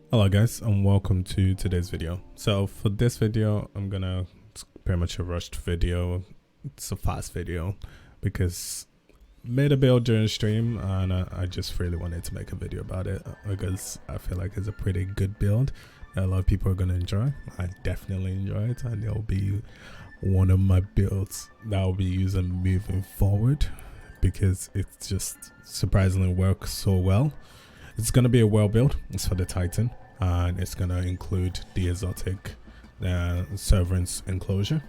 Hello guys and welcome to today's video. So for this video it's pretty much a rushed video. It's a fast video because I made a build during stream and I just really wanted to make a video about it because I feel like it's a pretty good build that a lot of people are going to enjoy. I definitely enjoy it, and it'll be one of my builds that I'll be using moving forward because it just surprisingly works so well. It's going to be a well build. It's for the Titan, and it's going to include the exotic Severance Enclosure.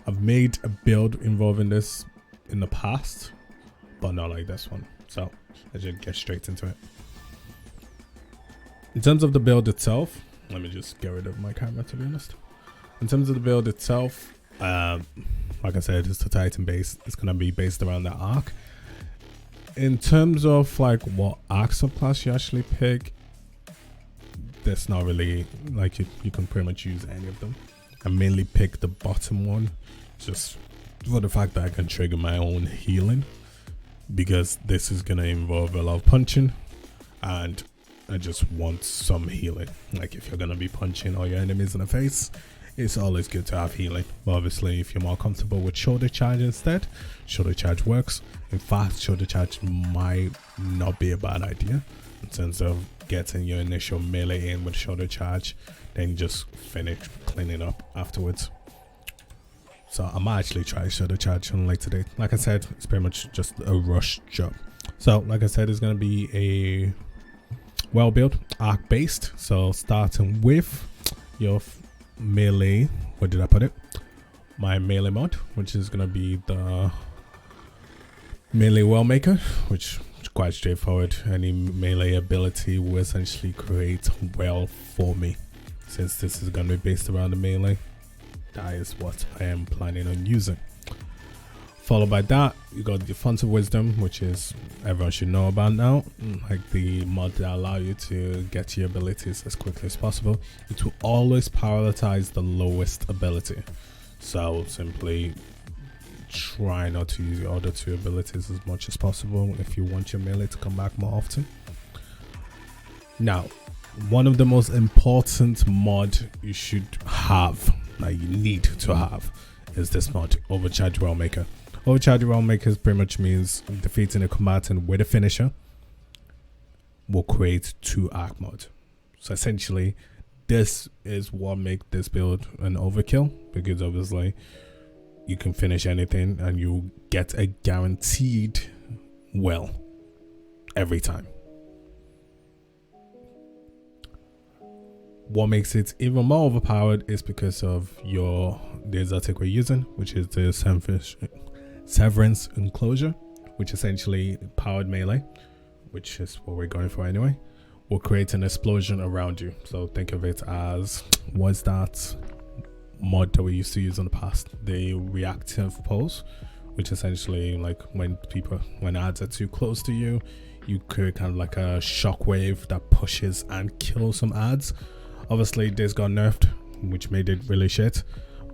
I've made a build involving this in the past, but not like this one. So let's just get straight into it. In terms of the build itself, let me just get rid of my camera to be honest. In terms of the build itself, like I said, it's the Titan base. It's going to be based around the arc. In terms of like what arc subclass you actually pick, there's not really like you can pretty much use any of them. I mainly pick the bottom one just for the fact that I can trigger my own healing, because this is gonna involve a lot of punching and I just want some healing. Like if you're gonna be punching all your enemies in the face, it's always good to have healing. But obviously if you're more comfortable with shoulder charge instead, shoulder charge works. In fact, shoulder charge might not be a bad idea in terms of getting your initial melee in with shoulder charge, then just finish cleaning up afterwards. So I might actually try shoulder charge on later date. Like I said, it's pretty much just a rush job. So like I said, it's going to be a well built arc based. So starting with your melee, where did I put it? My melee mod, which is going to be the melee well maker, which is quite straightforward. Any melee ability will essentially create well for me. Since this is going to be based around the melee, that is what I am planning on using. Followed by that, you got the Font of Wisdom, which is everyone should know about now, like the mod that allow you to get your abilities as quickly as possible. It will always prioritize the lowest ability, so simply try not to use your other two abilities as much as possible if you want your melee to come back more often. Now, one of the most important mod you should have, that you need to have, is this mod, Overcharge Realmaker. Overcharge Realmaker pretty much means defeating a combatant with a finisher will create 2 arc modes. So essentially, this is what makes this build an overkill, because obviously you can finish anything and you get a guaranteed well every time. What makes it even more overpowered is because of the exotic we're using, which is the Severance Enclosure, which essentially powered melee, which is what we're going for anyway, will create an explosion around you. So think of it as, what's that mod that we used to use in the past? The reactive pulse, which essentially like when ads are too close to you, you create kind of like a shockwave that pushes and kills some ads. Obviously this got nerfed, which made it really shit,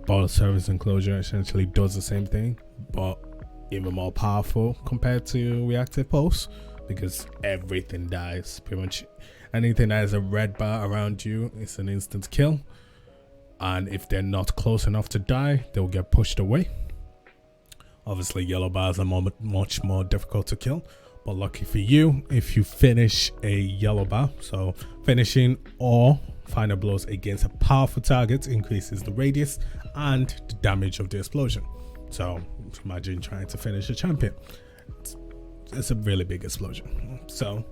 but Severance Enclosure essentially does the same thing, but even more powerful compared to reactive pulse, because everything dies. Pretty much anything that has a red bar around you is an instant kill, and if they're not close enough to die, they'll get pushed away. Obviously yellow bars are much more difficult to kill, but lucky for you, if you finish a yellow bar, so finishing or final blows against a powerful target increases the radius and the damage of the explosion. So imagine trying to finish a champion. It's a really big explosion. So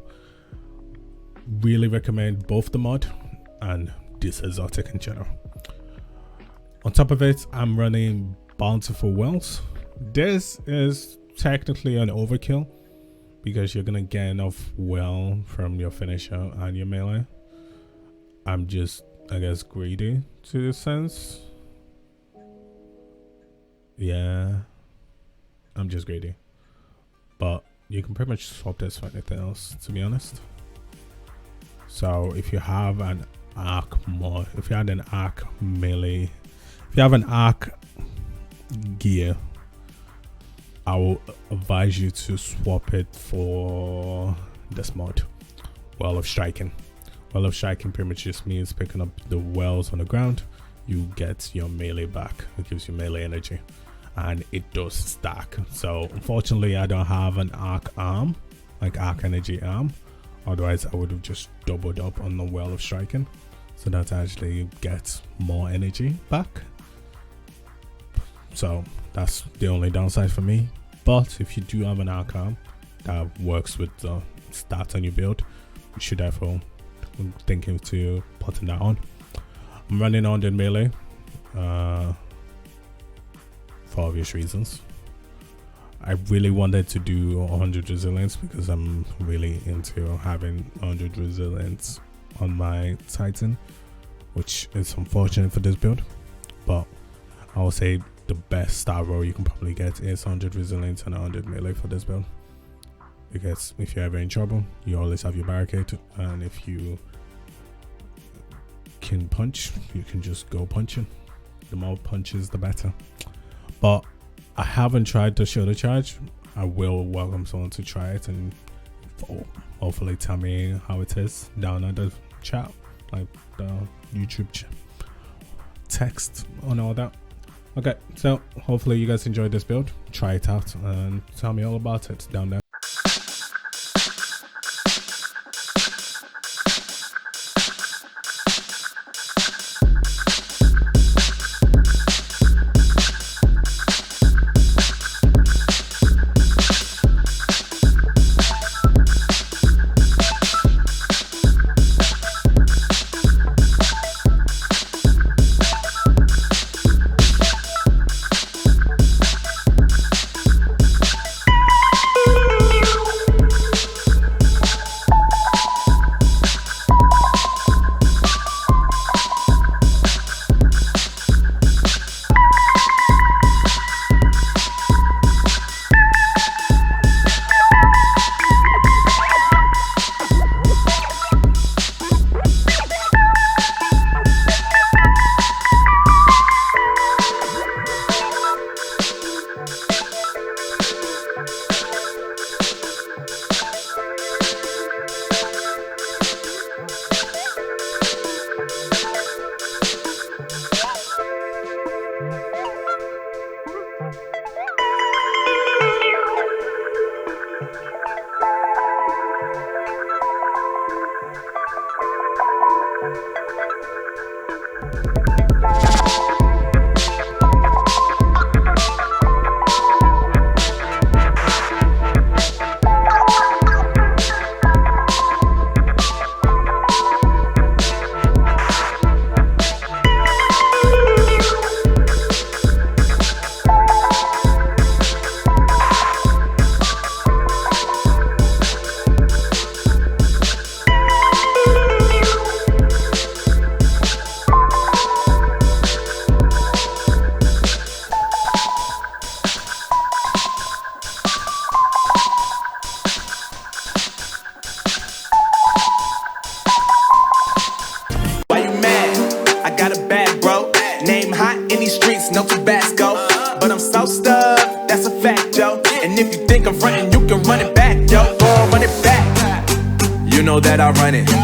really recommend both the mod and this exotic in general. On top of it, I'm running Bountiful Wells. This is technically an overkill because you're gonna get enough well from your finisher and your melee. I'm just, I guess, greedy to this sense. Yeah, I'm just greedy. But you can pretty much swap this for anything else, to be honest. So if you have an arc mod, if you had an arc melee, if you have an arc gear, I will advise you to swap it for this mod, Well of Striking. Well of striking pretty much just means picking up the wells on the ground. You get your melee back. It gives you melee energy, and it does stack. So unfortunately I don't have an arc arm, like arc energy arm, otherwise I would have just doubled up on the well of striking, so that actually gets more energy back. So that's the only downside for me. But if you do have an arc arm that works with the stats on your build, you should therefore think into putting that on. I'm running on the melee for obvious reasons. I really wanted to do 100 resilience because I'm really into having 100 resilience on my Titan, which is unfortunate for this build. But I will say the best star roll you can probably get is 100 resilience and 100 melee for this build, because if you're ever in trouble, you always have your barricade, and if you can punch, you can just go punching. The more punches the better. But I haven't tried the shoulder charge. I will welcome someone to try it and hopefully tell me how it is down at the chat, like the YouTube text and all that. Okay, so hopefully you guys enjoyed this build. Try it out and tell me all about it down there. No Tabasco, but I'm so stuffed, that's a fact, yo. And if you think I'm frontin', you can run it back, yo. Go on, run it back. You know that I run it.